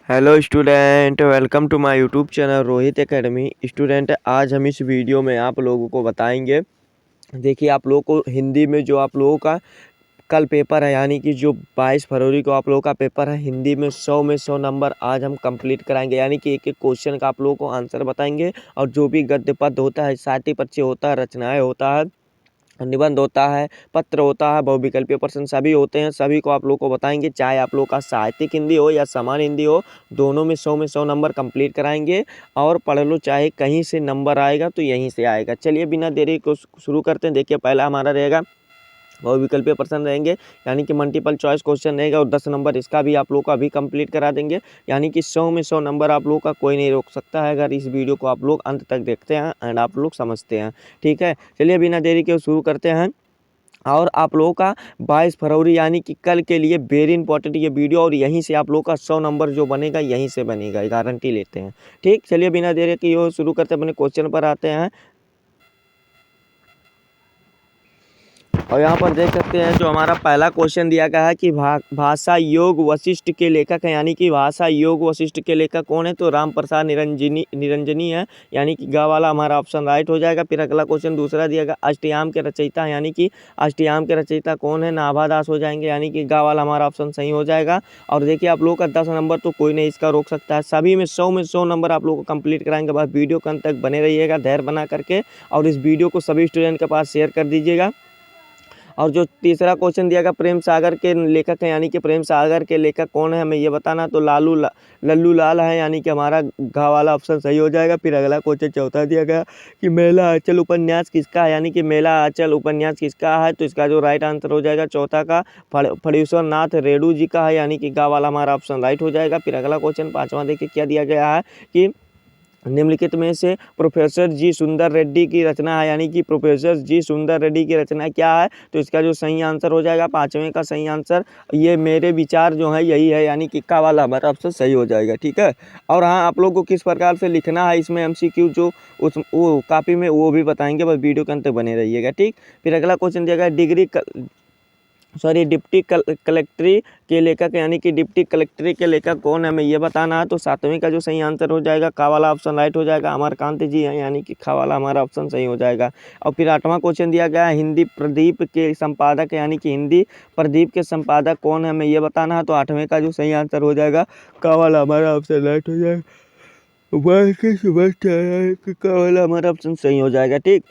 Hello student, welcome to my YouTube channel Rohit academy. Student, आज हम इस वीडियो में आप लोगों को बताएंगे। देखिए, आप लोगों को हिंदी में जो आप लोगों का कल पेपर है, यानी कि जो 22 फरवरी को आप लोगों का पेपर है, हिंदी में 100 में 100 नंबर आज हम कंप्लीट कराएंगे। यानी कि एक एक क्वेश्चन का आप लोगों को आंसर बताएंगे। और जो भी गद्य पद्य होता है, साहित्य परिचय होता है, रचनाएँ होता है, निबंध होता है, पत्र होता है, बहुविकल्पीय प्रश्न सभी होते हैं, सभी को आप लोग को बताएंगे। चाहे आप लोग का साहित्यिक हिंदी हो या सामान्य हिंदी हो, दोनों में 100 नंबर कंप्लीट कराएंगे। और पढ़ लो, चाहे कहीं से नंबर आएगा तो यहीं से आएगा। चलिए बिना देरी को शुरू करते हैं। देखिए, पहला हमारा रहेगा बहुविकल्पीय प्रश्न रहेंगे, यानी कि मल्टीपल चॉइस क्वेश्चन रहेगा, और 10 नंबर इसका भी आप लोग को अभी कंप्लीट करा देंगे। यानी कि 100 में 100 नंबर आप लोग का कोई नहीं रोक सकता है, अगर इस वीडियो को आप लोग अंत तक देखते हैं एंड आप लोग समझते हैं। ठीक है, चलिए बिना देरी के शुरू करते हैं। और आप लोगों का 22 फरवरी यानी कि कल के लिए वेरी इंपॉर्टेंट ये वीडियो, और यहीं से आप लोगों का 100 नंबर जो बनेगा यहीं से बनेगा, गारंटी लेते हैं। ठीक, चलिए बिना देरी के ये शुरू करते हैं, अपने क्वेश्चन पर आते हैं। और यहाँ पर देख सकते हैं जो हमारा पहला क्वेश्चन दिया गया है कि भाषा योग वशिष्ठ के लेखक हैं। यानी कि भाषा योग वशिष्ठ के लेखक कौन है? तो राम प्रसाद निरंजनी है, यानी कि ग वाला हमारा ऑप्शन राइट हो जाएगा। फिर अगला क्वेश्चन दूसरा दिया गया अष्टयाम के रचयिता है, यानी कि अष्टयाम के रचयिता कौन है? नाभादास हो जाएंगे, यानी कि ग वाला हमारा ऑप्शन सही हो जाएगा। और देखिए, आप लोगों का 10 नंबर तो कोई नहीं इसका रोक सकता है। सभी में 100 नंबर आप लोगों को कंप्लीट कराएंगे। बस वीडियो के अंत तक बने रहिएगा धैर्य बना करके, और इस वीडियो को सभी स्टूडेंट के पास शेयर कर दीजिएगा। और जो तीसरा क्वेश्चन दिया गया प्रेम सागर के लेखक हैं, यानी कि प्रेम सागर के लेखक कौन है हमें ये बताना। तो लल्लू लाल है, यानी कि हमारा घ वाला ऑप्शन सही हो जाएगा। फिर अगला क्वेश्चन चौथा दिया गया कि मेला आंचल उपन्यास किसका है, यानी कि मेला आंचल उपन्यास किसका है? तो इसका जो राइट आंसर हो जाएगा चौथा का फणीश्वर नाथ रेणु जी का है, यानी कि ग वाला हमारा ऑप्शन राइट हो जाएगा। फिर अगला क्वेश्चन पांचवा देखिए क्या दिया गया है कि निम्नलिखित में से प्रोफेसर जी सुंदर रेड्डी की रचना है, यानी कि प्रोफेसर जी सुंदर रेड्डी की रचना क्या है? तो इसका जो सही आंसर हो जाएगा पांचवें का सही आंसर ये मेरे विचार जो है यही है, यानी कि का वाला हमारा ऑप्शन सही हो जाएगा। ठीक है, और हाँ, आप लोग को किस प्रकार से लिखना है इसमें एमसीक्यू जो उस वो कॉपी में वो भी बताएंगे, बस वीडियो के अंत तक बने रहिएगा। ठीक, फिर अगला क्वेश्चन दिया गया डिप्टी कलेक्ट्री के लेखक, यानी कि डिप्टी कलेक्ट्री के लेखक कौन है हमें ये बताना है। तो सातवें का जो सही आंसर हो जाएगा का वाला ऑप्शन राइट हो जाएगा, अमरकांत जी हैं, यानी कि खा वाला हमारा ऑप्शन सही हो जाएगा। और फिर आठवां क्वेश्चन दिया गया है हिंदी प्रदीप के संपादक, यानी कि हिंदी प्रदीप के संपादक कौन है हमें ये बताना है। तो आठवें का जो सही आंसर हो जाएगा का वाला हमारा ऑप्शन राइट हो जाएगा, का वाला हमारा ऑप्शन सही हो जाएगा। ठीक,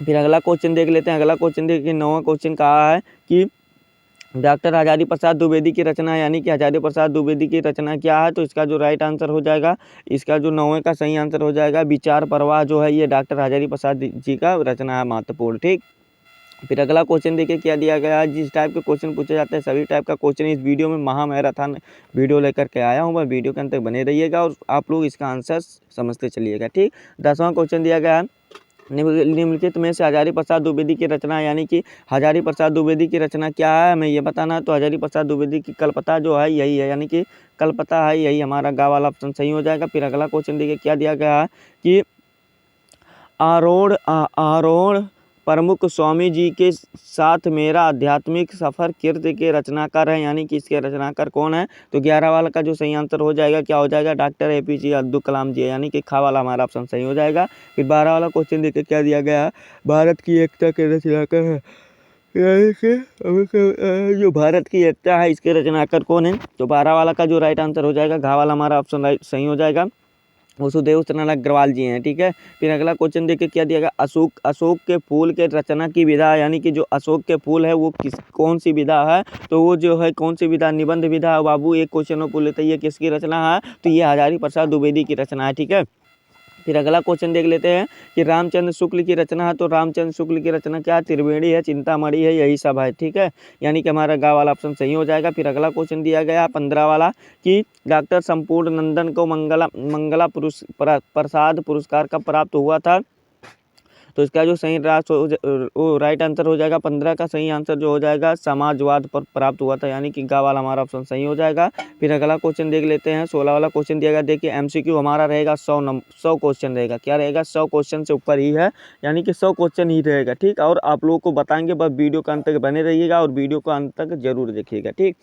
फिर अगला क्वेश्चन देख लेते हैं। अगला क्वेश्चन देखिए, 9वां क्वेश्चन कहा है कि डॉक्टर हजारी प्रसाद द्विवेदी की रचना है, यानी कि हजारी प्रसाद द्विवेदी की रचना क्या है? तो इसका जो राइट आंसर हो जाएगा, इसका जो 9वें का सही आंसर हो जाएगा विचार प्रवाह जो है ये डॉक्टर हजारी प्रसाद जी का रचना है, महत्वपूर्ण। ठीक, फिर अगला क्वेश्चन देखिए क्या दिया गया है। जिस टाइप के क्वेश्चन पूछे जाते हैं सभी टाइप का क्वेश्चन इस वीडियो में महामैराथन वीडियो लेकर के आया हूँ, वह वीडियो के अंत तक बने रहिएगा और आप लोग इसका आंसर समझते चलिएगा। ठीक, 10वां क्वेश्चन दिया गया है निम्नलिखित में से हजारी प्रसाद द्विवेदी की रचना, यानी कि हजारी प्रसाद द्विवेदी की रचना क्या है हमें ये बताना है। तो हजारी प्रसाद द्विवेदी की कलपता जो है यही है, यानी कि कलपता है, यही हमारा गा वाला ऑप्शन सही हो जाएगा। फिर अगला क्वेश्चन देखिए क्या दिया गया है कि आरोढ़ प्रमुख स्वामी जी के साथ मेरा आध्यात्मिक सफर कीर्ति के रचनाकार है, यानी कि इसके रचनाकार कौन है? तो 11 वाला का जो सही आंसर हो जाएगा क्या हो जाएगा? डॉक्टर एपीजे अब्दुल कलाम जी है, यानी कि खा वाला हमारा ऑप्शन सही हो जाएगा। फिर 12 वाला क्वेश्चन देखिए क्या दिया गया है, भारत की एकता के रचनाकार है, यानी कि जो भारत की एकता है इसके रचनाकार कौन है? तो 12 वाला का जो राइट आंसर हो जाएगा घा वाला हमारा ऑप्शन राइट सही हो जाएगा, वसुदेव नारायण अग्रवाल जी हैं। ठीक है, फिर अगला क्वेश्चन देखिए क्या दिया गया, अशोक के फूल के रचना की विधा, यानी कि जो अशोक के फूल है वो कौन सी विधा है? तो वो जो है कौन सी विधा? निबंध विधा है बाबू। एक क्वेश्चन पूछ लेते हैं ये किसकी रचना है? तो ये हजारी प्रसाद द्विवेदी की रचना है। ठीक है, फिर अगला क्वेश्चन देख लेते हैं कि रामचंद्र शुक्ल की रचना है। तो रामचंद्र शुक्ल की रचना क्या है? त्रिवेणी है, चिंतामणि है, यही सब है। ठीक है, यानी कि हमारा गा वाला ऑप्शन सही हो जाएगा। फिर अगला क्वेश्चन दिया गया 15 वाला कि डॉक्टर संपूर्ण नंदन को मंगला प्रसाद पुरस्कार कब प्राप्त हुआ था? तो इसका जो सही राइट आंसर हो जाएगा 15 का सही आंसर जो हो जाएगा समाजवाद पर प्राप्त हुआ था, यानी कि गा वाला हमारा ऑप्शन सही हो जाएगा। फिर अगला क्वेश्चन देख लेते हैं, 16 वाला क्वेश्चन दिया गया। देखिए एमसीक्यू हमारा रहेगा 100 क्वेश्चन रहेगा, क्या रहेगा? 100 क्वेश्चन से ऊपर ही है, यानी कि 100 क्वेश्चन ही रहेगा। ठीक, और आप लोगों को बताएंगे, बस वीडियो के अंत तक बने रहिएगा और वीडियो को अंत तक जरूर देखिएगा। ठीक,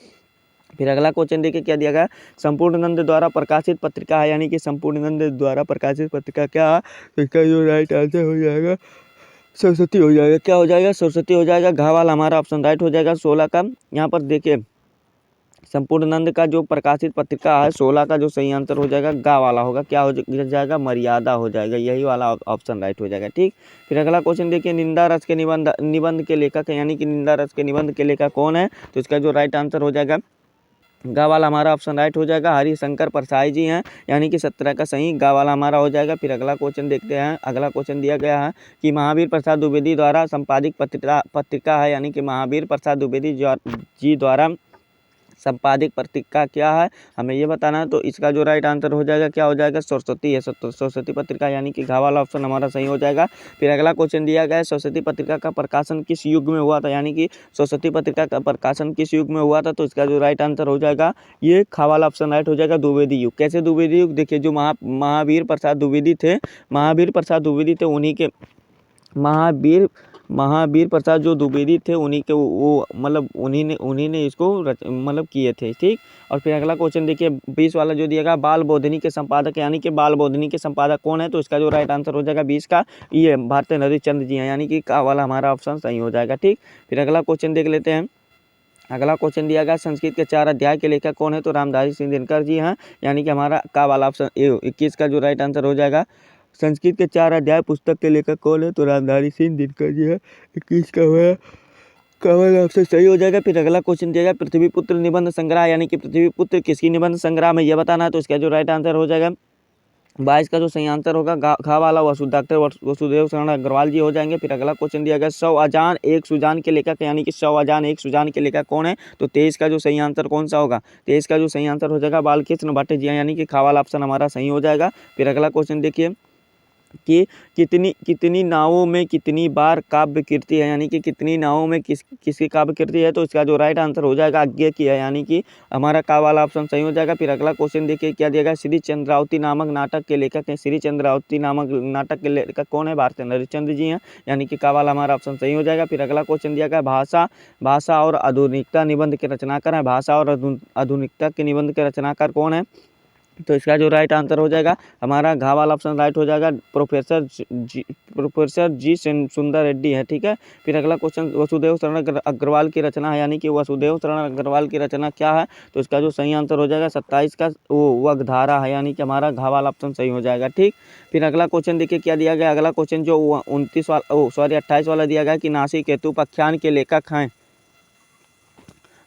फिर अगला क्वेश्चन देखिए क्या दिया गया, संपूर्णानंद द्वारा प्रकाशित पत्रिका है, यानी कि संपूर्णानंद द्वारा प्रकाशित पत्रिका क्या है, तो इसका जो राइट आंसर हो जाएगा सरस्वती हो जाएगा। क्या हो जाएगा, सरस्वती हो जाएगा। घ वाला हमारा ऑप्शन राइट हो जाएगा 16 का। यहाँ पर देखिए संपूर्णानंद का जो प्रकाशित पत्रिका है 16 का जो सही आंसर हो जाएगा गा वाला होगा। क्या हो जाएगा, मर्यादा हो जाएगा, यही वाला ऑप्शन राइट हो जाएगा। ठीक, फिर अगला क्वेश्चन देखिए, निंदा रस के निबंध के लेखक है, यानी कि निंदा रस के निबंध के लेखक कौन है, तो इसका जो राइट आंसर हो जाएगा गा वाला हमारा ऑप्शन राइट हो जाएगा, हरिशंकर परसाई जी हैं, यानी कि 17 का सही गा वाला हमारा हो जाएगा। फिर अगला क्वेश्चन देखते हैं। अगला क्वेश्चन दिया गया है कि महावीर प्रसाद द्विवेदी द्वारा संपादित पत्रिका है, यानी कि महावीर प्रसाद द्विवेदी जी द्वारा संपादित पत्रिका क्या है, हमें ये बताना है। तो इसका जो राइट आंसर हो जाएगा क्या हो जाएगा, सरस्वती है, सरस्वती पत्रिका, यानी कि घा वाला ऑप्शन हमारा सही हो जाएगा। फिर अगला क्वेश्चन दिया गया है, सरस्वती पत्रिका का प्रकाशन किस युग में हुआ था, यानी कि सरस्वती पत्रिका का प्रकाशन किस युग में हुआ था, तो इसका जो राइट आंसर हो जाएगा ये खा वाला ऑप्शन राइट हो जाएगा, द्विवेदी युग। कैसे द्विवेदी युग, देखिए जो महावीर प्रसाद द्विवेदी थे, महावीर प्रसाद द्विवेदी थे, उन्हीं के महावीर प्रसाद जो द्विवेदी थे उन्हीं के वो मतलब उन्हीं ने इसको मतलब किए थे। ठीक, और फिर अगला क्वेश्चन देखिए 20 वाला जो दिया गया, बाल बोधिनी के संपादक, यानी कि बाल बोधिनी के संपादक कौन है, तो इसका जो राइट आंसर हो जाएगा 20 का ये भारतीय हरिश्चंद्र जी हैं, यानी कि का वाला हमारा ऑप्शन सही हो जाएगा। ठीक, फिर अगला क्वेश्चन देख लेते हैं। अगला क्वेश्चन दिया गया, संस्कृत के 4 अध्याय के लेखक कौन है, तो रामधारी सिंह दिनकर जी हैं, यानी कि हमारा का वाला ऑप्शन 21 का जो राइट आंसर हो जाएगा। संस्कृत के 4 अध्याय पुस्तक के लेखक कौन है, तो रामधारी सिंह दिनकर जी है, 21 का हुआ कमल ऑप्शन सही हो जाएगा। फिर अगला क्वेश्चन दिया गया, पृथ्वीपुत्र निबंध संग्रह, यानी कि पृथ्वीपुत्र किसकी निबंध संग्रह में यह बताना है, तो इसका जो राइट आंसर हो जाएगा 22 का जो सही आंसर होगा घा वाला डॉक्टर वसुदेव शरण अग्रवाल जी हो जाएंगे। फिर अगला क्वेश्चन दिया गया, 100 अजान एक सुजान के लेखक, यानी कि 100 अजान एक सुजान के लेखक कौन है, तो 23 का जो सही आंसर कौन सा होगा, 23 का जो सही आंसर हो जाएगा बालकृष्ण भट्ट जी, यानी कि खा वाला ऑप्शन हमारा सही हो जाएगा। फिर अगला क्वेश्चन देखिए कि कितनी नावों में कितनी बार काव्य कीर्ति है, यानी कि कितनी नावों में किसकी काव्य कीर्ति है, तो इसका जो राइट आंसर हो जाएगा आज्ञा की है, यानी कि हमारा का वाला ऑप्शन सही हो जाएगा। फिर अगला क्वेश्चन देखिए क्या दिया गया, श्री चंद्रावती नामक नाटक के लेखक हैं, श्री चंद्रावती नामक नाटक के लेखक कौन है, भारतीय हरिश्चंद्र जी हैं, यानी कि का वाला हमारा ऑप्शन सही हो जाएगा। फिर अगला क्वेश्चन दिया गया, भाषा और आधुनिकता निबंध के रचनाकार है, भाषा और आधुनिकता के निबंध के रचनाकार कौन है, तो इसका जो राइट आंसर हो जाएगा हमारा घा वाला ऑप्शन राइट हो जाएगा, प्रोफेसर जी सुंदर रेड्डी है। ठीक है, फिर अगला क्वेश्चन, वसुदेव शरण अग्रवाल की रचना है, यानी कि वसुदेव शरण अग्रवाल की रचना क्या है, तो इसका जो सही आंसर हो जाएगा 27 का वो वगधारा है, यानी कि हमारा घा वाला ऑप्शन सही हो जाएगा। ठीक, फिर अगला क्वेश्चन देखिए क्या दिया गया, अगला क्वेश्चन जो 28 वाला दिया गया कि नासिकेतु उपाख्यान के लेखक हैं,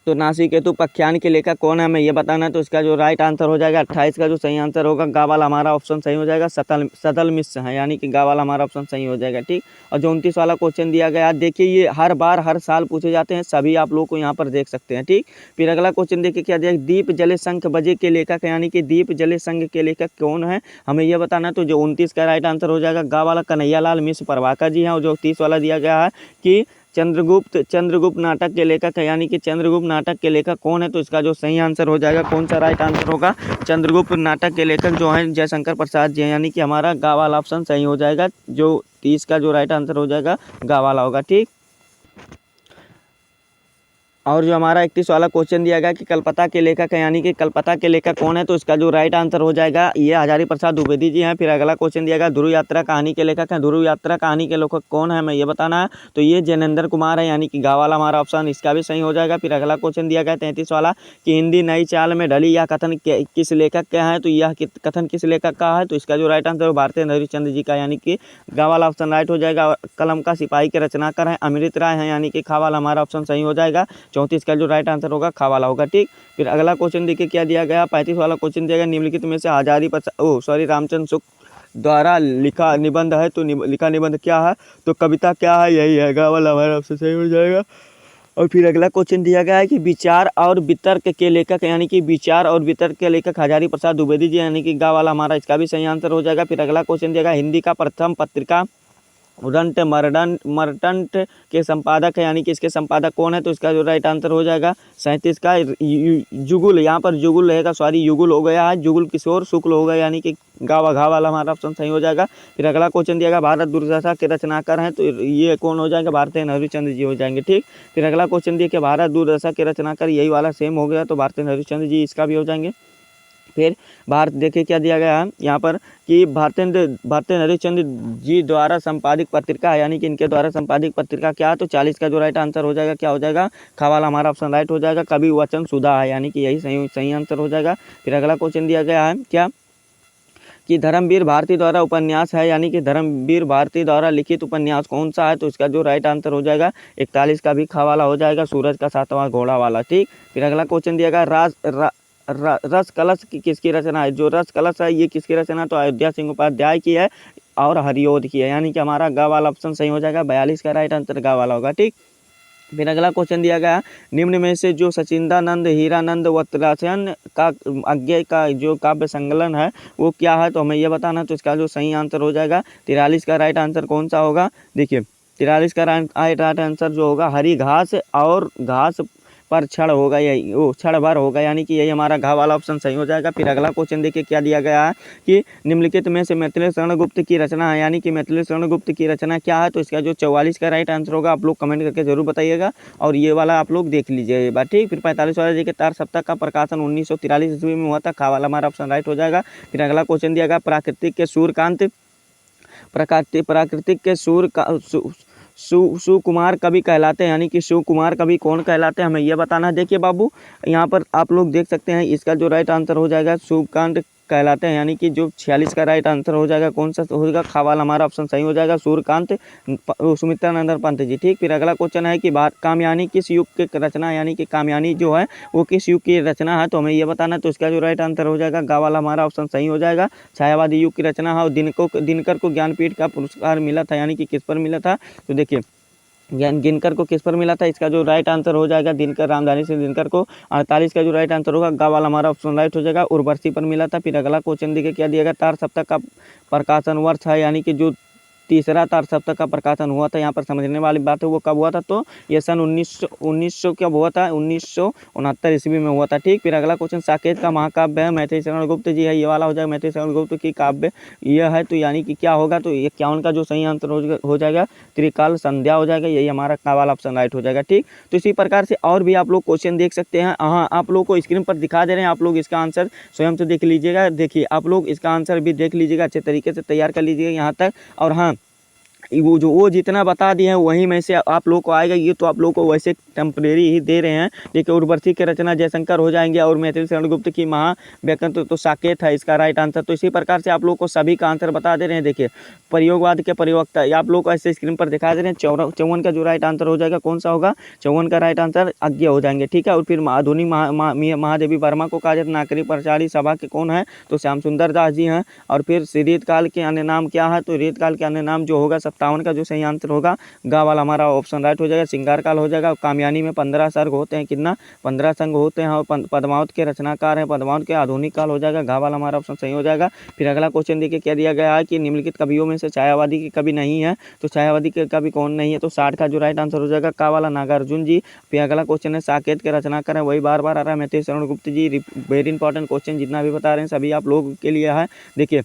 तो नासिकेतु उपाख्यान के लेखक कौन है, हमें ये बताना है, तो इसका जो राइट आंसर हो जाएगा 28 का जो सही आंसर होगा गा वाला हमारा ऑप्शन सही हो जाएगा, सतल मिश्र है, यानी कि गा वाला हमारा ऑप्शन सही हो जाएगा। ठीक, और जो 29 वाला क्वेश्चन दिया गया देखिए ये हर बार हर साल पूछे जाते हैं, सभी आप लोग को यहाँ पर देख सकते हैं। ठीक, फिर अगला क्वेश्चन देखिए क्या दिया, दीप जले शंख बजे के लेखक है, यानी कि दीप जले शंख के लेखक कौन है, हमें यह बताना है, तो जो 29 का राइट आंसर हो जाएगा गा वाला कन्हैया लाल मिश्र प्रभाकर जी हैं, और जो 30 वाला दिया गया है कि चंद्रगुप्त नाटक के लेखक है, यानी कि चंद्रगुप्त नाटक के लेखक कौन है, तो इसका जो सही आंसर हो जाएगा कौन सा राइट आंसर होगा, चंद्रगुप्त नाटक के लेखक जो हैं जयशंकर प्रसाद जी हैं, यानी कि हमारा गा वाला ऑप्शन सही हो जाएगा, जो 30 का जो राइट आंसर हो जाएगा गा वाला होगा। ठीक, और जो हमारा 31 वाला क्वेश्चन दिया गया कि कलपता के लेखक है, यानी कि कलपता के लेखक कौन है, तो इसका जो राइट आंसर हो जाएगा ये हजारी प्रसाद द्विवेदी जी हैं। फिर अगला क्वेश्चन दिया गया, ध्रुव यात्रा कहानी के लेखक हैं, ध्रुव यात्रा कहानी के लेखक कौन है, हमें ये बताना है, तो ये जैनेंद्र कुमार है, यानी कि गा वाला हमारा ऑप्शन इसका भी सही हो जाएगा। फिर अगला क्वेश्चन दिया गया 33 वाला कि हिंदी नई चाल में ढली यह कथन किस लेखक का है, तो यह कथन किस लेखक का है, तो इसका जो राइट आंसर भारतीय हरिश्चंद्र जी का, यानी कि गा वाला ऑप्शन राइट हो जाएगा। कलम का सिपाही के रचनाकार हैं अमृत राय हैं, यानी कि खा वाला हमारा ऑप्शन सही हो जाएगा, 34 का जो राइट आंसर होगा खा वाला होगा। ठीक, फिर अगला क्वेश्चन देखिए क्या दिया गया, 35 वाला क्वेश्चन दिया गया, निम्नलिखित में से रामचंद्र शुक्ल द्वारा लिखा निबंध है, तो लिखा निबंध क्या है, तो कविता क्या है, यही है गा वाला हमारा ऑप्शन सही हो जाएगा। और फिर अगला क्वेश्चन दिया गया है कि विचार और वितर्क के लेखक, यानी कि विचार और वितर्क के लेखक हजारी प्रसाद द्विवेदी जी, यानी कि गा वाला हमारा इसका भी सही आंसर हो जाएगा। फिर अगला क्वेश्चन दिया गया, हिंदी का प्रथम पत्रिका रंट मर्टंट के संपादक है, यानी कि इसके संपादक कौन है, तो इसका जो राइट आंसर हो जाएगा 37 का जुगुल, यहाँ पर जुगुल रहेगा, सॉरी युगुल हो गया है, जुगुल किशोर शुक्ल होगा, यानी कि गावा घा वाला हमारा ऑप्शन सही हो जाएगा। फिर अगला क्वेश्चन दिया गया भारत दुर्दशा के रचनाकार हैं, तो ये कौन हो जाएगा, भारतेंद्र हरिश्चंद्र जी हो जाएंगे। ठीक, फिर अगला क्वेश्चन दिया कि भारत दुर्दशा के रचनाकार, यही वाला सेम हो गया, तो भारतेंद्र हरिश्चंद्र जी, इसका भी हो जाएंगे। फिर भारत देखिए क्या दिया गया है यहाँ पर कि भारतेंद्र हरिश्चंद्र जी द्वारा संपादित पत्रिका है, यानी कि इनके द्वारा संपादित पत्रिका क्या है, तो 40 का जो राइट आंसर हो जाएगा क्या हो जाएगा, खा वाला हमारा ऑप्शन राइट हो जाएगा, कवि वचन सुधा है, यानी कि यही सही आंसर हो जाएगा। फिर अगला क्वेश्चन दिया गया है क्या कि धर्मवीर भारती द्वारा उपन्यास है, यानी कि धर्मवीर भारती द्वारा लिखित उपन्यास कौन सा है, तो इसका जो राइट आंसर हो जाएगा 41 का भी खा वाला हो जाएगा, सूरज का सातवां घोड़ा वाला। ठीक, फिर अगला क्वेश्चन दिया गया रस कलश की किसकी रचना है, जो रस कलश है ये किसकी रचना, तो अयोध्या सिंह उपाध्याय की है और हरिओद की है, यानी कि हमारा गा वाला ऑप्शन सही हो जाएगा, 42 का राइट आंसर गा वाला होगा। ठीक, फिर अगला क्वेश्चन दिया गया निम्न में से जो सचिंदानंद हीरानंद वत्सायन का अज्ञे का जो काव्य संकलन है वो क्या है, तो हमें यह बताना, तो इसका जो सही आंसर हो जाएगा 43 का राइट आंसर कौन सा होगा, देखिए 43 का राइट आंसर जो होगा हरी घास और घास पर क्षण होगा, यही वो क्षण भर होगा, यानी कि यही हमारा घा वाला ऑप्शन सही हो जाएगा। फिर अगला क्वेश्चन देखिए क्या दिया गया है कि निम्नलिखित में से मैथिली शरण गुप्त की रचना है, यानी कि मैथिली शरण गुप्त की रचना क्या है, तो इसका जो 44 का राइट आंसर होगा आप लोग कमेंट करके जरूर बताइएगा, और ये वाला आप लोग देख लीजिए ये बात। ठीक, फिर 45 वाला देखिए तार सप्ताह का प्रकाशन 1943 ईस्वी में हुआ था, खा वाला हमारा ऑप्शन राइट हो जाएगा। फिर अगला क्वेश्चन दिया गया प्राकृतिक के सूर्यकांत प्राकृतिक के सुकुमार कवि कहलाते हैं, यानी कि सुकुमार कवि कौन कहलाते हैं, हमें यह बताना है। देखिए बाबू यहाँ पर आप लोग देख सकते हैं, इसका जो राइट आंसर हो जाएगा सूर्यकांत कहलाते हैं, यानी कि जो 46 का राइट आंसर हो जाएगा कौन सा होगा, खवाल हमारा ऑप्शन सही हो जाएगा, सूर्यकांत सुमित्रानंदन पंत जी। ठीक, फिर अगला क्वेश्चन है कि कामयानी किस युग की रचना, यानी कि कामयानी जो है वो किस युग की रचना है, तो हमें यह बताना, तो इसका जो राइट आंसर हो जाएगा गा वाला हमारा ऑप्शन सही हो जाएगा, छायावादी युग की रचना है, और दिनकर को ज्ञानपीठ का पुरस्कार मिला था, यानी कि किस पर मिला था, तो देखिए दिनकर को किस पर मिला था, इसका जो राइट आंसर हो जाएगा दिनकर रामधानी सिंह दिनकर को, 48 का जो राइट आंसर होगा गा वाला हमारा ऑप्शन राइट हो जाएगा, उर्वशी पर मिला था। फिर अगला क्वेश्चन देखिए क्या दिया गया तार सप्ताह का प्रकाशन वर्ष है, यानी कि जो तीसरा तार सप्ताह का प्रकाशन हुआ था, यहाँ पर समझने वाली बात है वो कब हुआ था, तो ये सन 1900 कब हुआ था, 1969 ईस्वी में हुआ था। ठीक, फिर अगला क्वेश्चन साकेत का महाकाव्य है, मैथिली शरण गुप्त जी है, ये वाला हो जाएगा मैथिली शरण गुप्त की काव्य यह है, तो यानी कि क्या होगा, तो 51 का जो सही आंसर हो जाएगा त्रिकाल संध्या हो जाएगा, यही हमारा का वाला ऑप्शन राइट हो जाएगा। ठीक, तो इसी प्रकार से और भी आप लोग क्वेश्चन देख सकते हैं, हाँ आप लोग को स्क्रीन पर दिखा दे रहे हैं, आप लोग इसका आंसर स्वयं से देख लीजिएगा, देखिए आप लोग इसका आंसर भी देख लीजिएगा, अच्छे तरीके से तैयार कर लीजिएगा यहाँ तक, और हाँ वो जितना बता दिए हैं वहीं में से आप लोग को आएगा, ये तो आप लोग को वैसे टेम्परेरी ही दे रहे हैं, देखिए उर्वशी की रचना जयशंकर हो जाएंगे, और मैथिली शरण गुप्त की महाव्याकरण तो साकेत है इसका राइट आंसर, तो इसी प्रकार से आप लोग को सभी का आंसर बता दे रहे हैं। देखिए प्रयोगवाद के प्रयोक्ता आप लोग को ऐसे स्क्रीन पर दिखा दे रहे हैं, 54 का जो राइट आंसर हो जाएगा कौन सा होगा, 54 का राइट आंसर अज्ञे हो जाएंगे। ठीक है, और फिर आधुनिक महादेवी वर्मा को कहा जाता नागरिक प्रचारी सभा के कौन है, तो श्याम सुंदर दास जी हैं, और फिर रीतकाल के अन्य नाम क्या है, तो रीतकाल के अन्य नाम जो होगा 57 का जो सही आंसर होगा गा वाला हमारा ऑप्शन राइट हो जाएगा, श्रृंगार काल हो जाएगा, कामयानी में 15 सर्ग होते हैं, कितना 15 संग होते हैं, और पद्मावत के रचनाकार हैं, पद्मावत के आधुनिक काल हो जाएगा, घा वाला हमारा ऑप्शन सही हो जाएगा। फिर अगला क्वेश्चन देखिए क्या दिया गया है कि निम्नलिखित कवियों में से छायावादी के कवि नहीं है, तो छायावादी के कवि कौन नहीं है, तो 60 का जो राइट आंसर हो जाएगा का वाला नागार्जुन जी। फिर अगला क्वेश्चन है साकेत के रचनाकार है, वही बार बार आ रहा है मैथिली शरण गुप्त जी, वेरी इंपॉर्टेंट क्वेश्चन जितना भी बता रहे हैं सभी आप लोगों के लिए है। देखिए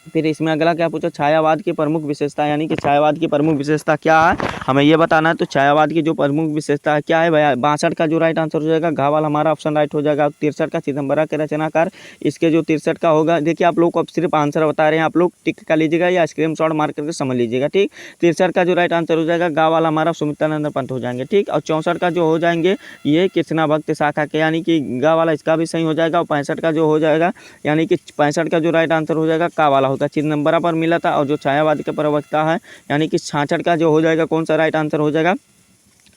फिर इसमें अगला क्या पूछा, छायावाद की प्रमुख विशेषता, यानी कि छायावाद की प्रमुख विशेषता क्या है, हमें ये बताना है, तो छायावाद की जो प्रमुख विशेषता है क्या है, 62 का जो राइट आंसर हो जाएगा घावाल हमारा ऑप्शन राइट हो जाएगा। 63 का चिदम्बरा के रचनाकार, इसके जो 63 का होगा, देखिए आप लोग को अब सिर्फ आंसर बता रहे हैं, आप लोग टिक कर लीजिएगा या स्क्रीनशॉट मार्क करके समझ लीजिएगा। ठीक, 63 का जो राइट आंसर हो जाएगा गावाल हमारा सुमित्रानंद पंत हो जाएंगे। ठीक, और 64 का जो हो जाएंगे ये कृष्णा भक्त शाखा के, यानी कि गा वाला इसका भी सही हो जाएगा, और 65 का जो हो जाएगा, यानी कि 65 का जो राइट आंसर हो जाएगा का वाला होगा, चिदम्बरा पर मिला था, और जो छायावाद के प्रवक्ता है यानी कि 66 का जो हो जाएगा कौन सा राइट आंसर हो जाएगा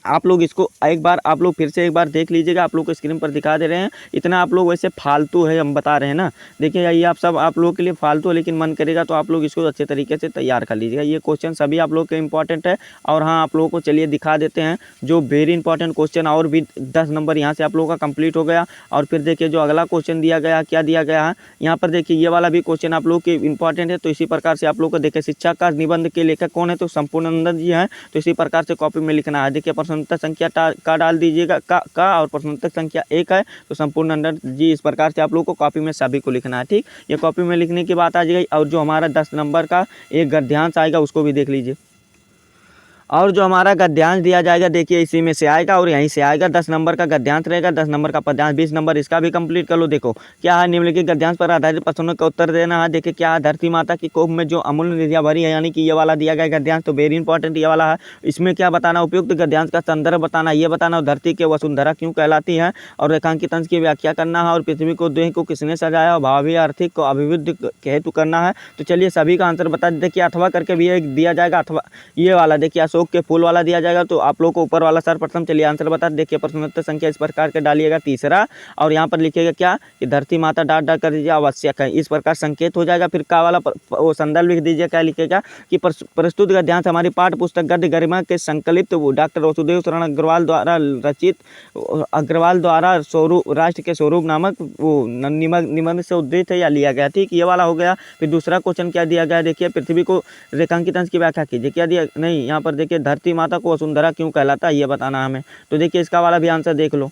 आप लोग इसको एक बार आप लोग फिर से एक बार देख लीजिएगा, आप लोग को स्क्रीन पर दिखा दे रहे हैं। इतना आप लोग वैसे फालतू है हम बता रहे हैं ना, देखिए ये आप सब आप लोग के लिए फालतू है, लेकिन मन करेगा तो आप लोग इसको अच्छे तरीके से तैयार कर लीजिएगा। ये क्वेश्चन सभी आप लोग के इंपॉर्टेंट है। और हाँ, आप लोगों को चलिए दिखा देते हैं जो वेरी इंपॉर्टेंट क्वेश्चन, और भी 10 नंबर यहाँ से आप लोगों का कंप्लीट हो गया। और फिर देखिए जो अगला क्वेश्चन दिया गया, क्या दिया गया है यहाँ पर, देखिए ये वाला भी क्वेश्चन आप लोग के इंपॉर्टेंट है। तो इसी प्रकार से आप लोग को देखिए, शिक्षा का निबंध के लेखक कौन है, तो संपूर्णानंद जी हैं। तो इसी प्रकार से कॉपी में लिखना है। देखिए प्रश्नोत्तर संख्या का डाल दीजिएगा का और प्रश्नोत्तर संख्या 1 है, तो संपूर्णानंद जी। इस प्रकार से आप लोग को कॉपी में सभी को लिखना है, ठीक। ये कॉपी में लिखने की बात आ जाएगी। और जो हमारा 10 नंबर का एक गद्यांश आएगा उसको भी देख लीजिए। और जो हमारा गद्यांश दिया जाएगा देखिए इसी में से आएगा और यहीं से आएगा। 10 नंबर का गद्यांश रहेगा, 10 नंबर का पद्यांश, 20 नंबर इसका भी कंप्लीट कर लो। देखो क्या है, निम्नलिखित गद्यांश पर आधारित प्रश्नों का उत्तर देना है। देखिए क्या है, धरती माता की कोख में जो अमूल्य निधियां भरी है, यानी कि ये वाला दिया गया गद्यांश, तो वेरी इंपॉर्टेंट ये वाला है। इसमें क्या बताना, उपयुक्त गद्यांश का संदर्भ बताना, ये बताना धरती के वसुंधरा क्यों कहलाती है, और रेखांकित अंश की व्याख्या करना है, और पृथ्वी को देह को किसने सजाया, और भावी आर्थिक को अभिवृद्धि के हेतु करना है। तो चलिए सभी का आंसर बता देखिए, अथवा करके भी एक दिया जाएगा, अथवा ये वाला देखिए अशोक के फूल वाला जाएगा। तो आप लोग को ऊपर वाला सर्वप्रथम चलिए आंसर बता देखिए। प्रश्नोत्तर संख्या इस प्रकार के डालिएगा, तीसरा, और यहाँ पर लिखिएगा क्या कि धरती माता डॉट डॉट कर दीजिए, आवश्यक है, इस प्रकार संकेत हो जाएगा। फिर का वाला वो संदर्भ लिख दीजिए, क्या लिखेगा कि प्रस्तुत गद्यांश हमारी पाठ्य पुस्तक गद्य गरिमा के संकलित डॉक्टर वसुदेव शरण अग्रवाल द्वारा रचित, अग्रवाल द्वारा स्वरूप राष्ट्र के स्वरूप नामक वो निबंध से उद्धृत है या लिया गया, ठीक। ये वाला हो गया। फिर दूसरा क्वेश्चन क्या दिया गया, देखिए पृथ्वी को रेखांकित अंश की व्याख्या कीजिए, क्या दिया, नहीं यहाँ पर देखिए धरती माता वसुंधरा क्यों कहलाता है ये बताना हमें। तो देखिए इसका वाला भी आंसर देख लो।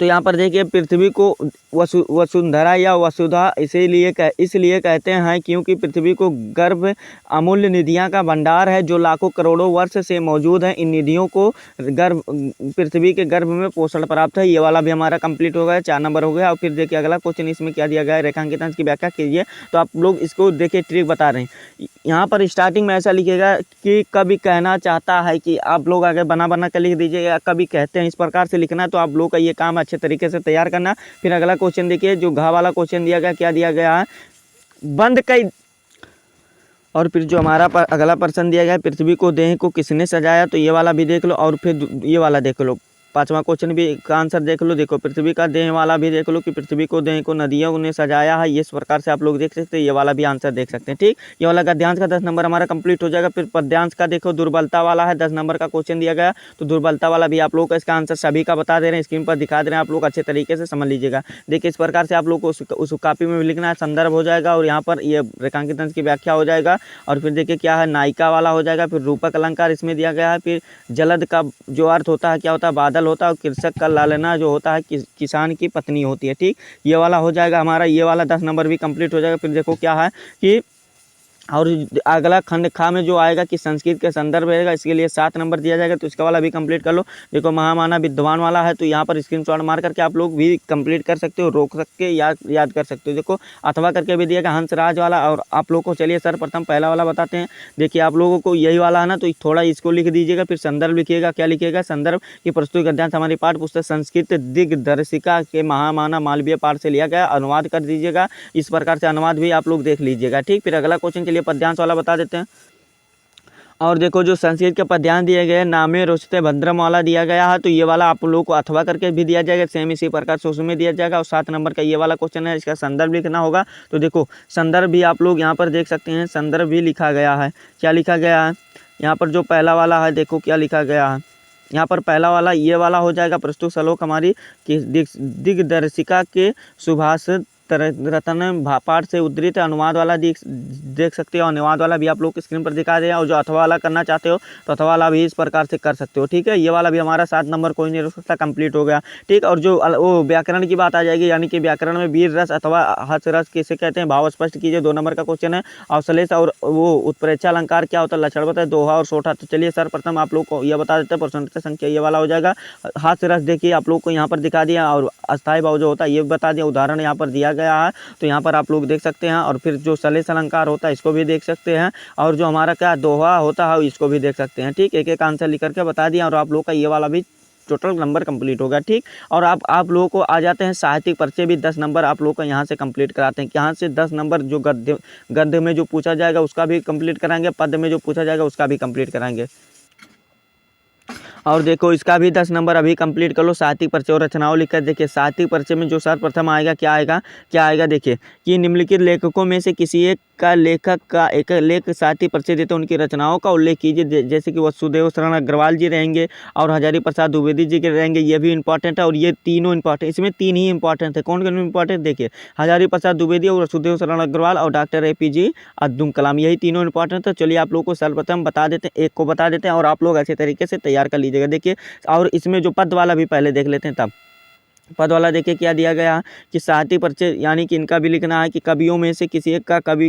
तो यहाँ पर देखिए पृथ्वी को वसुंधरा या वसुधा इसलिए कहते हैं क्योंकि पृथ्वी को गर्भ अमूल्य निधियाँ का भंडार है जो लाखों करोड़ों वर्ष से मौजूद है। इन निधियों को पृथ्वी के गर्भ में पोषण प्राप्त है। ये वाला भी हमारा कंप्लीट हो गया, 4 नंबर हो गया। और फिर देखिए अगला क्वेश्चन इसमें क्या दिया गया है, रेखांकित अंश की व्याख्या कीजिए। तो आप लोग इसको देखिए ट्रिक बता रहे हैं। यहाँ पर स्टार्टिंग में ऐसा लिखेगा कि कभी कहना चाहता है, कि आप लोग आगे बना के लिख दीजिएगा, कभी कहते हैं, इस प्रकार से लिखना है। तो आप लोग का ये काम अच्छे तरीके से तैयार करना। फिर अगला क्वेश्चन देखिए, जो घ वाला क्वेश्चन दिया गया, क्या दिया गया है, बंद कई। और फिर जो हमारा अगला प्रश्न दिया गया है, पृथ्वी को देह को किसने सजाया, तो ये वाला भी देख लो। और फिर ये वाला देख लो, 5वां क्वेश्चन भी का आंसर देख लो। देखो पृथ्वी का देह वाला भी देख लो कि पृथ्वी को देह को नदियों ने सजाया है, इस प्रकार से आप लोग देख सकते हैं। ये वाला भी आंसर देख सकते हैं, ठीक। ये वाला गद्यांश का 10 नंबर हमारा कंप्लीट हो जाएगा। फिर पद्यांश का देखो दुर्बलता वाला है, 10 नंबर का क्वेश्चन दिया गया। तो दुर्बलता वाला भी आप लोग का इसका आंसर सभी का बता दे रहे हैं, स्क्रीन पर दिखा दे रहे हैं, आप लोग अच्छे तरीके से समझ लीजिएगा। देखिए इस प्रकार से आप लोग को उस कॉपी में लिखना है, संदर्भ हो जाएगा, और यहाँ पर ये रेखांकित अंश की व्याख्या हो जाएगा। और फिर देखिए क्या है, नायिका वाला हो जाएगा। फिर रूपक अलंकार इसमें दिया गया है। फिर जलद का जो अर्थ होता है क्या होता है, बादल होता है। और कृषक का लालना जो होता है किसान की पत्नी होती है, ठीक। ये वाला हो जाएगा हमारा, ये वाला 10 नंबर भी कंप्लीट हो जाएगा। फिर देखो क्या है कि और अगला खंड खा में जो आएगा कि संस्कृत के संदर्भ रहेगा, इसके लिए 7 नंबर दिया जाएगा। तो इसका वाला भी कंप्लीट कर लो। देखो महामाना विद्वान वाला है, तो यहाँ पर स्क्रीनशॉट मार करके आप लोग भी कंप्लीट कर सकते हो, रोक सकते याद कर सकते हो। देखो अथवा करके भी दिया गया हंसराज वाला। और आप लोग को चलिए सर्वप्रथम पहला वाला बताते हैं। देखिए आप लोगों को यही वाला है ना, तो थोड़ा इसको लिख दीजिएगा। फिर संदर्भ लिखिएगा, क्या लिखिएगा, संदर्भ की प्रस्तुत गद्यांश हमारी पाठ्य पुस्तक संस्कृत दिग्दर्शिका के महामाना मालवीय पाठ से लिया गया, अनुवाद कर दीजिएगा। इस प्रकार से अनुवाद भी आप लोग देख लीजिएगा, ठीक। फिर अगला क्वेश्चन चलिए पद्यांश वाला बता देते हैं। और देखो जो संस्कृत के पद्यांश दिए गए, नामे रोचते भद्रम वाला दिया गया है, तो ये वाला आप लोगों को अथवा करके भी दिया जाएगा, सेम इसी प्रकार से उसमें दिया जाएगा। और 7 नंबर का ये वाला क्वेश्चन है, इसका संदर्भ लिखना होगा। तो देखो संदर्भ भी आप लोग यहाँ पर देख सकते हैं, संदर्भ भी लिखा गया है। क्या लिखा गया है यहाँ पर, जो पहला वाला है देखो क्या लिखा गया है यहाँ पर, पहला वाला ये वाला हो जाएगा, प्रस्तुत श्लोक हमारी दिग्दर्शिका के सुभाष रतन पाठ से उद्धृत है। अनुवाद वाला देख सकते हो, अनुवाद वाला भी आप लोग स्क्रीन पर दिखा दे। और जो अथवा वाला करना चाहते हो तो अथवा वाला भी इस प्रकार से कर सकते हो, ठीक है। ये वाला भी हमारा 7 नंबर कोई नहीं रुक सकता, कंप्लीट हो गया, ठीक। और जो वो व्याकरण की बात आ जाएगी, यानी कि व्याकरण में वीर रस अथवा हस रस किसे कहते हैं, भाव स्पष्ट कीजिए, 2 नंबर का क्वेश्चन है। और श्लेष और वो उत्प्रेक्षा अलंकार क्या होता है, लक्षण बताए, दोहा और सोठा। तो चलिए सर्वप्रथम आप लोग को यह बता देते हैं, प्रश्नोत्तर संख्या ये वाला हो जाएगा। हास्य रस देखिए आप लोग को यहाँ पर दिखा दिया, और अस्थायी भाव जो होता है ये बता दिया, उदाहरण यहाँ पर दिया गया है, तो यहाँ पर आप लोग देख सकते हैं। और फिर जो श्लेष अलंकार होता है इसको भी देख सकते हैं, और जो हमारा क्या दोहा होता है इसको भी देख सकते हैं, ठीक। एक एक आंसर लिख करके बता दिया, और आप लोग का ये वाला भी टोटल नंबर कंप्लीट होगा, ठीक। और आप लोगों को आ जाते हैं साहित्यिक परिचय भी 10 नंबर आप लोग का यहाँ से कंप्लीट कराते हैं। यहाँ से 10 नंबर जो गद्य में जो पूछा जाएगा उसका भी कंप्लीट कराएंगे, पद्य में जो पूछा जाएगा उसका भी कंप्लीट कराएंगे। और देखो इसका भी 10 नंबर अभी कंप्लीट कर लो। साहित्यिक परिचय और रचनाओं लिखकर देखिए साहित्यिक परिचय में जो सर्वप्रथम आएगा क्या आएगा देखिए कि निम्नलिखित लेखकों में से किसी एक का लेखक का एक लेख साहित्यिक परिचय देते उनकी रचनाओं का उल्लेख कीजिए। जैसे कि वसुदेव शरण अग्रवाल जी रहेंगे और हजारी प्रसाद द्विवेदी जी के रहेंगे, ये भी इंपॉर्टेंट है। और ये तीनों इंपॉर्टेंट, इसमें तीन ही इंपॉर्टेंट है। कौन कौन इंपॉर्टेंट देखिए, हजारी प्रसाद द्विवेदी और वसुदेव शरण अग्रवाल और डॉक्टर APJ अब्दुल कलाम, यही तीनों इंपॉर्टेंट है। चलिए आप लोग को सर्वप्रथम बता देते हैं, एक को बता देते हैं और आप लोग अच्छे तरीके से तैयार कर लीजिएगा। देखिए और इसमें जो पद वाला भी पहले देख लेते हैं। तब पद वाला देखिए क्या दिया गया कि साहित्यिक परिचय, यानी कि इनका भी लिखना है कि कवियों में से किसी एक का कवि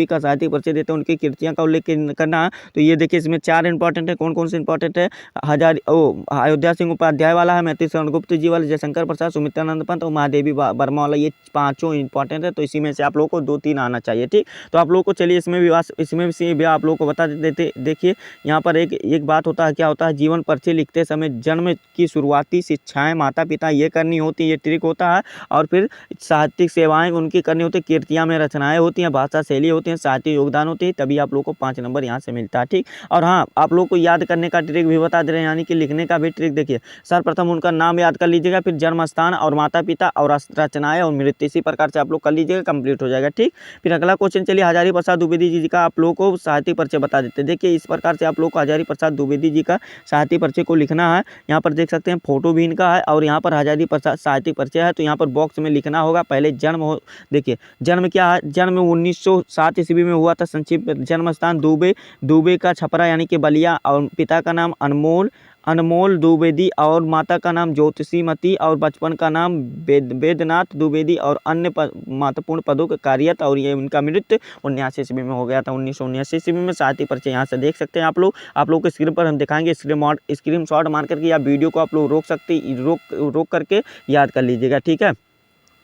का साहित्यिक परिचय देते हैं, उनकी कृतियां का उल्लेख करना है। तो ये देखिए इसमें 4 इंपॉर्टेंट है। कौन कौन से इंपॉर्टेंट है, अयोध्या सिंह उपाध्याय वाला है, मैथिली शरण गुप्त जी वाला, जयशंकर प्रसाद, सुमित्रानंद पंत और महादेवी वर्मा वाला, ये 5 इंपॉर्टेंट है। तो इसी में से आप लोग को 2-3 आना चाहिए, ठीक। तो आप लोग को चलिए इसमें से भी आप लोग को बता देते। देखिए यहाँ पर एक बात होता है, क्या होता है, जीवन परिचय लिखते समय जन्म की शुरुआती शिक्षाएं माता पिता ये करनी होती है, ये ट्रिक होता है। और फिर साहित्यिक सेवाएं उनकी करनी होती है, कीर्तियां में रचनाएं होती हैं, भाषा शैली होती है, साहित्यिक योगदान होती है, तभी आप लोग को 5 नंबर यहाँ से मिलता है, ठीक। और हाँ, आप लोग को याद करने का ट्रिक भी बता दे रहे हैं, यानी कि लिखने का भी ट्रिक। देखिए सर्वप्रथम उनका नाम याद कर लीजिएगा, फिर जन्म स्थान और माता पिता और रचनाएं और मृत्यु, इसी प्रकार से आप लोग कर लीजिएगा, कंप्लीट हो जाएगा, ठीक। फिर अगला क्वेश्चन, चलिए हजारी प्रसाद द्विवेदी जी का आप लोग को साहित्यिक परिचय बता देते हैं। देखिए इस प्रकार से आप लोग को हजारी प्रसाद द्विवेदी जी का साहित्यिक परिचय को लिखना है। यहाँ पर देख सकते हैं फोटो भी इनका है और यहाँ पर हजारी प्रसाद साहित्यिक परिचय है। तो यहाँ पर बॉक्स में लिखना होगा पहले जन्म हो। देखिए जन्म क्या है, जन्म 1907 ईस्वी में हुआ था। संक्षिप्त जन्म स्थान दुबे का छपरा यानी कि बलिया, और पिता का नाम अनमोल द्विवेदी और माता का नाम ज्योतिषीमती, और बचपन का नाम वेदनाथ द्विवेदी, और अन्य महत्वपूर्ण पदों का कार्यरत। और ये उनका मृत्यु 1979 ईस्वी में हो गया था। 1979 ईस्वी में साहित्यिक परिचय यहाँ से देख सकते हैं आप लोग को स्क्रीन पर हम दिखाएंगे। स्क्रीन शॉट मार करके या वीडियो को आप लोग रोक करके याद कर लीजिएगा, ठीक है।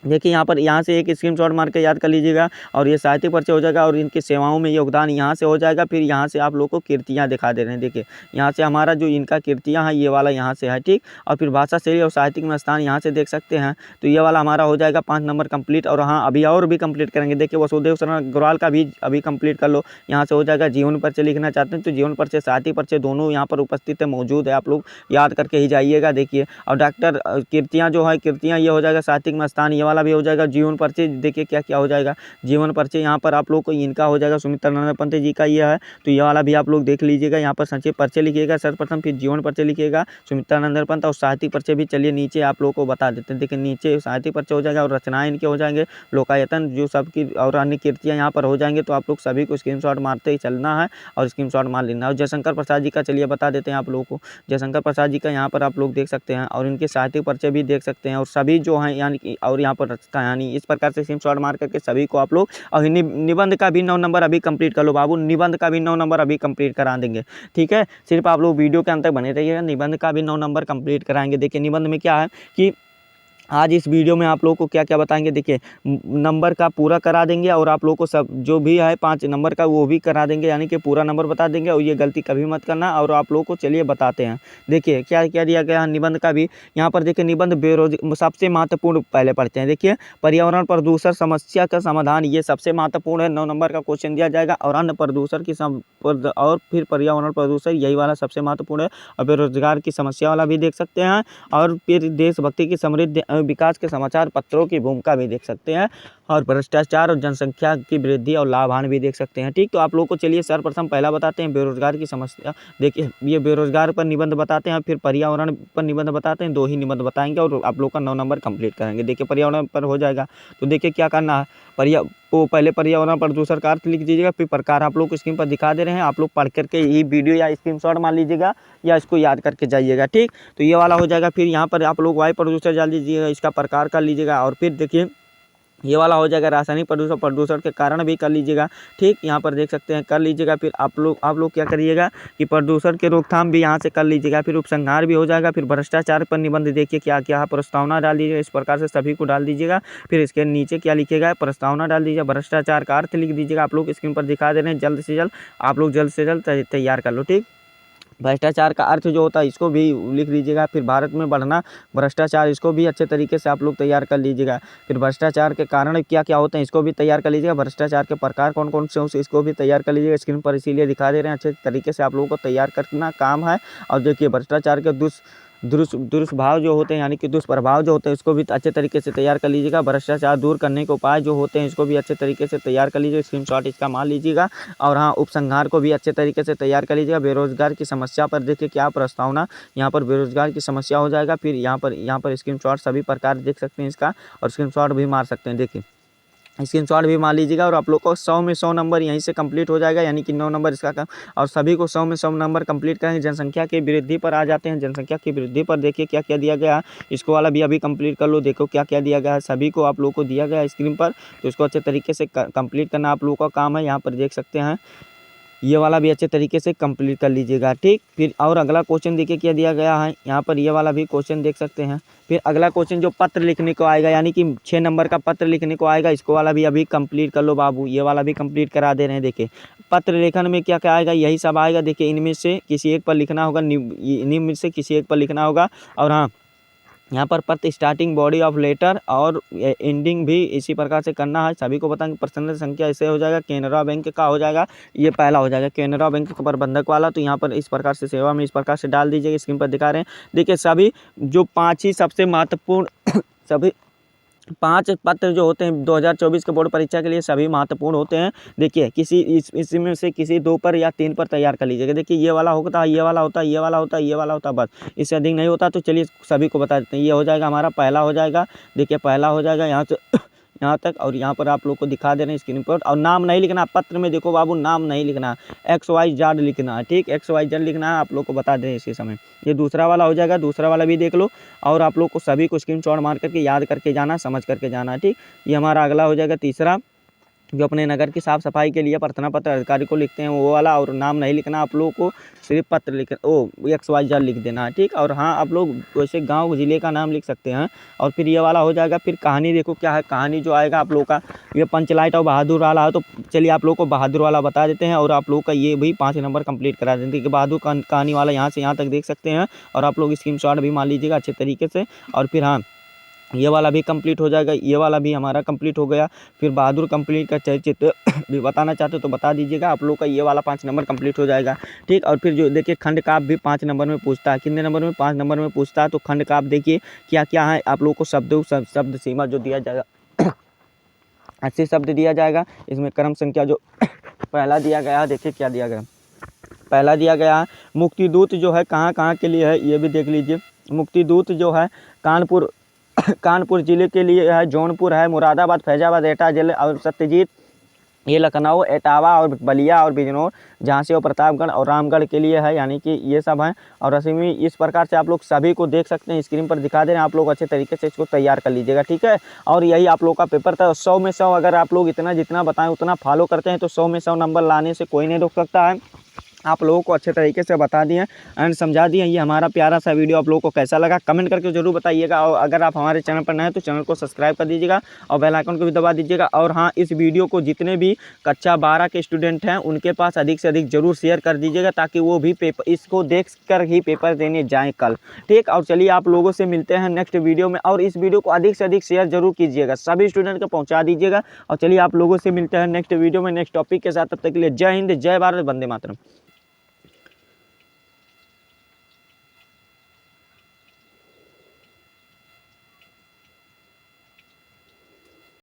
देखिए यहाँ से एक स्क्रीनशॉट मार के याद कर लीजिएगा और ये साहित्यिक परिचय हो जाएगा और इनकी सेवाओं में योगदान यहाँ से हो जाएगा। फिर यहाँ से आप लोग को कीर्तियाँ दिखा दे रहे हैं। देखिए यहाँ से हमारा जो इनका कीर्तियाँ हैं ये वाला यहाँ से है, ठीक। और फिर भाषा शैली और साहित्यिक में स्थान यहाँ से देख सकते हैं। तो ये वाला हमारा हो जाएगा 5 नंबर कंप्लीट। और हाँ अभी और भी कंप्लीट करेंगे। देखिए वसुदेव शरण अग्रवाल का भी अभी कंप्लीट कर लो, यहाँ से हो जाएगा। जीवन परिचय लिखना चाहते हैं तो जीवन परिचय साहित्यिक परिचय दोनों यहाँ पर उपस्थित है, मौजूद है, आप लोग याद करके ही जाइएगा। देखिए और डॉक्टर कीर्तियाँ जो है, कीर्तियाँ ये हो जाएगा साहित्यिक में स्थान, ये वाला भी हो जाएगा। जीवन परिचय देखिए क्या क्या हो जाएगा। जीवन परिचय यहाँ पर आप लोग को इनका हो जाएगा, सुमित्रानंद पंत जी का ये है। तो ये वाला भी आप लोग देख लीजिएगा। यहाँ पर संक्षिप्त परिचय लिखिएगा सर्वप्रथम, फिर जीवन परिचय लिखिएगा सुमित्रानंद पंत, और साहित्यिक परिचय भी चलिए नीचे आप लोग को बता देते हैं। देखिए नीचे साहित्यिक परिचय हो जाएगा और रचनाएं इनके हो जाएंगे, लोकायतन जो सबकी और अन्य कीर्तियाँ यहाँ पर हो जाएंगे। तो आप लोग सभी को स्क्रीनशॉट मारते ही चलना है और स्क्रीनशॉट मार लेना है। और जयशंकर प्रसाद जी का चलिए बता देते हैं आप लोगों को। जयशंकर प्रसाद जी का यहाँ पर आप लोग देख सकते हैं और इनके साहित्यिक परिचय भी देख सकते हैं, और सभी जो हैं यानी कि और यहाँ पर रचता है, यानी इस प्रकार से स्क्रीनशॉट मार करके सभी को आप लोग। और निबंध का भी 9 नंबर अभी कंप्लीट कर लो बाबू, निबंध का भी 9 नंबर अभी कंप्लीट करा देंगे, ठीक है। सिर्फ आप लोग वीडियो के अंत तक बने रहिएगा, निबंध का भी 9 नंबर कंप्लीट कराएंगे। देखिए निबंध में क्या है कि आज इस वीडियो में आप लोगों को क्या क्या बताएंगे। देखिए नंबर का पूरा करा देंगे और आप लोगों को सब जो भी है 5 नंबर का वो भी करा देंगे, यानी कि पूरा नंबर बता देंगे। और ये गलती कभी मत करना। और आप लोगों को चलिए बताते हैं। देखिए क्या क्या दिया गया है निबंध का भी। यहाँ पर देखिए निबंध सबसे महत्वपूर्ण पहले पढ़ते हैं। देखिए पर्यावरण प्रदूषण समस्या का समाधान, ये सबसे महत्वपूर्ण है। 9 नंबर का क्वेश्चन दिया जाएगा। और अन्य प्रदूषण की और फिर पर्यावरण प्रदूषण, यही वाला सबसे महत्वपूर्ण है। और बेरोजगार की समस्या वाला भी देख सकते हैं। और फिर देशभक्ति की समृद्ध विकास के समाचार पत्रों की भूमिका भी देख सकते हैं। और भ्रष्टाचार और जनसंख्या की वृद्धि और लाभान भी देख सकते हैं, ठीक। तो आप लोगों को चलिए सर्वप्रथम पहला बताते हैं बेरोजगार की समस्या। देखिए ये बेरोजगार पर निबंध बताते हैं, फिर पर्यावरण पर निबंध बताते हैं। 2 ही निबंध बताएंगे और आप लोग का 9 नंबर कंप्लीट करेंगे। देखिए पर्यावरण पर हो जाएगा। तो देखिए क्या करना है, पहले पर्यावरण प्रदूषण का अर्थ लिख दीजिएगा, फिर प्रकार आप लोग स्क्रीन पर दिखा दे रहे हैं। आप लोग पढ़ करके ये वीडियो या स्क्रीनशॉट मान लीजिएगा या इसको याद करके जाइएगा, ठीक। तो ये वाला हो जाएगा। फिर यहाँ पर आप लोग वायु प्रदूषण डाल दीजिएगा, इसका प्रकार कर लीजिएगा। और फिर देखिए ये वाला हो जाएगा रासायनिक प्रदूषण के कारण भी कर लीजिएगा, ठीक। यहाँ पर देख सकते हैं कर लीजिएगा। फिर आप लोग क्या करिएगा कि प्रदूषण के रोकथाम भी यहाँ से कर लीजिएगा। फिर उपसंहार भी हो जाएगा। फिर भ्रष्टाचार पर निबंध देखिए क्या क्या प्रस्तावना डाल दीजिएगा, इस प्रकार से सभी को डाल दीजिएगा। फिर इसके नीचे क्या लिखिएगा, प्रस्तावना डाल दीजिएगा, भ्रष्टाचार का अर्थ लिख दीजिएगा। आप लोग स्क्रीन पर दिखा दे रहे हैं, जल्द से जल्द आप लोग जल्द से जल्द तैयार कर लो, ठीक। भ्रष्टाचार का अर्थ जो होता है इसको भी लिख लीजिएगा। फिर भारत में बढ़ना भ्रष्टाचार, इसको भी अच्छे तरीके से आप लोग तैयार कर लीजिएगा। फिर भ्रष्टाचार के कारण क्या क्या होते हैं इसको भी तैयार कर लीजिएगा। भ्रष्टाचार के प्रकार कौन कौन से हैं इसको भी तैयार कर लीजिएगा। स्क्रीन पर इसीलिए दिखा दे रहे हैं, अच्छे तरीके से आप लोगों को तैयार करना काम है। और देखिए भ्रष्टाचार के दुष्प्रभाव जो होते हैं यानी कि दुष्प्रभाव जो होते हैं इसको भी अच्छे तरीके से तैयार कर लीजिएगा। भ्रष्टाचार दूर करने के उपाय जो होते हैं इसको भी अच्छे तरीके से तैयार कर लीजिएगा, स्क्रीनशॉट इसका मान लीजिएगा। और हाँ, उपसंहार को भी अच्छे तरीके से तैयार कर लीजिएगा। बेरोजगार की समस्या पर देखिए क्या प्रस्तावना, यहाँ पर बेरोजगार की समस्या हो जाएगा। फिर यहाँ पर स्क्रीनशॉट सभी प्रकार देख सकते हैं इसका, और स्क्रीनशॉट भी मार सकते हैं। देखिए स्क्रीनशॉट भी मार लीजिएगा। और आप लोग को 100 में 100 नंबर यहीं से कंप्लीट हो जाएगा, यानी कि 9 नंबर इसका काम। और सभी को 100 में 100 नंबर कंप्लीट करेंगे। जनसंख्या की वृद्धि पर आ जाते हैं। जनसंख्या की वृद्धि पर देखिए क्या क्या दिया गया है, इसको वाला भी अभी कंप्लीट कर लो। देखो क्या क्या दिया गया है, सभी को आप लोग को दिया गया है स्क्रीन पर, तो इसको अच्छे तरीके से कंप्लीट करना आप लोगों का काम है। यहाँ पर देख सकते हैं ये वाला भी अच्छे तरीके से कंप्लीट कर लीजिएगा, ठीक। फिर और अगला क्वेश्चन देखिए क्या दिया गया है, यहाँ पर ये वाला भी क्वेश्चन देख सकते हैं। फिर अगला क्वेश्चन जो पत्र लिखने को आएगा, यानी कि 6 नंबर का पत्र लिखने को आएगा, इसको वाला भी अभी कंप्लीट कर लो बाबू। ये वाला भी कंप्लीट करा दे रहे हैं। देखिए पत्र लेखन में क्या क्या आएगा, यही सब आएगा। देखिए इनमें से किसी एक पर लिखना होगा, इन्हीं में से किसी एक पर लिखना होगा। और हाँ, यहाँ पर पत्र स्टार्टिंग बॉडी ऑफ लेटर और एंडिंग भी इसी प्रकार से करना है। सभी को बताएंगे। पर्सनल संख्या ऐसे हो जाएगा, केनरा बैंक का हो जाएगा, ये पहला हो जाएगा केनरा बैंक का प्रबंधक वाला। तो यहाँ पर इस प्रकार से सेवा में इस प्रकार से डाल दीजिएगा, स्क्रीन पर दिखा रहे हैं। देखिए सभी जो 5 ही सबसे महत्वपूर्ण सभी 5 पत्र जो होते हैं 2024 के बोर्ड परीक्षा के लिए सभी महत्वपूर्ण होते हैं। देखिए किसी इसमें से किसी 2 पर या 3 पर तैयार कर लीजिएगा। देखिए ये वाला होता है, ये वाला होता है, ये वाला होता है, ये वाला होता है, बस इससे अधिक नहीं होता। तो चलिए सभी को बता देते हैं। ये हो जाएगा हमारा पहला हो जाएगा। देखिए पहला हो जाएगा यहाँ से यहाँ तक। और यहाँ पर आप लोग को दिखा दे रहे हैं स्क्रीन पर। और नाम नहीं लिखना पत्र में, देखो बाबू नाम नहीं लिखना, XYZ लिखना है, ठीक। XYZ लिखना है, आप लोग को बता दें इसी समय। ये दूसरा वाला हो जाएगा, दूसरा वाला भी देख लो। और आप लोग को सभी को स्क्रीनशॉट मार करके याद करके जाना, समझ करके जाना है, ठीक। ये हमारा अगला हो जाएगा तीसरा, जो अपने नगर की साफ सफाई के लिए प्रार्थना पत्र अधिकारी को लिखते हैं वो वाला। और नाम नहीं लिखना आप लोगों को, सिर्फ पत्र लिख XYZ लिख देना है, ठीक। और हाँ, आप लोग वैसे गांव ज़िले का नाम लिख सकते हैं। और फिर ये वाला हो जाएगा। फिर कहानी देखो क्या है, कहानी जो आएगा आप लोगों का ये पंचलाइट और बहादुर वाला है। तो चलिए आप लोग को बहादुर वाला बता देते हैं। और आप लोग का ये भी 5 नंबर कंप्लीट करा देते हैं कि बहादुर कहानी वाला यहाँ से यहाँ तक देख सकते हैं। और आप लोग स्क्रीनशॉट भी मान लीजिएगा अच्छे तरीके से। और फिर हाँ, ये वाला भी कंप्लीट हो जाएगा, ये वाला भी हमारा कंप्लीट हो गया। फिर बहादुर कंप्लीट का चरित्र भी बताना चाहते हो तो बता दीजिएगा, आप लोग का ये वाला 5 नंबर कंप्लीट हो जाएगा, ठीक। और फिर जो देखिए खंड काव्य भी 5 नंबर में पूछता है। कितने नंबर में? 5 नंबर में पूछता है। तो खंड काव्य देखिए क्या क्या है, आप लोग को शब्द सीमा जो दिया जाएगा 80 शब्द दिया जाएगा। इसमें क्रम संख्या जो पहला दिया गया है, देखिए क्या दिया गया, पहला दिया गया है मुक्तिदूत जो है कहाँ कहाँ के लिए है ये भी देख लीजिए। मुक्तिदूत जो है कानपुर जिले के लिए है, जौनपुर है, मुरादाबाद, फैजाबाद, एटा जिले और सत्यजीत, ये लखनऊ, एटावा और बलिया और बिजनौर, झांसी और प्रतापगढ़ और रामगढ़ के लिए है, यानी कि ये सब हैं। और रश्मि इस प्रकार से आप लोग सभी को देख सकते हैं, स्क्रीन पर दिखा दे रहे हैं। आप लोग अच्छे तरीके से इसको तैयार कर लीजिएगा, ठीक है। और यही आप लोग का पेपर था। 100 में 100 अगर आप लोग इतना जितना बताएं उतना फॉलो करते हैं तो 100 में 100 नंबर लाने से कोई नहीं रोक सकता है। आप लोगों को अच्छे तरीके से बता दिए एंड समझा दिए। ये हमारा प्यारा सा वीडियो आप लोगों को कैसा लगा कमेंट करके जरूर बताइएगा। और अगर आप हमारे चैनल पर नए हैं तो चैनल को सब्सक्राइब कर दीजिएगा और बेल आइकन को भी दबा दीजिएगा। और हाँ, इस वीडियो को जितने भी कक्षा 12 के स्टूडेंट हैं उनके पास अधिक से अधिक जरूर शेयर कर दीजिएगा, ताकि वो भी पेपर इसको देख कर ही पेपर देने जाएँ कल, ठीक। और चलिए आप लोगों से मिलते हैं नेक्स्ट वीडियो में। और इस वीडियो को अधिक से अधिक शेयर जरूर कीजिएगा, सभी स्टूडेंट को पहुँचा दीजिएगा। और चलिए आप लोगों से मिलते हैं नेक्स्ट वीडियो में नेक्स्ट टॉपिक के साथ। तब तक के लिए जय हिंद, जय भारत, वंदे मातरम।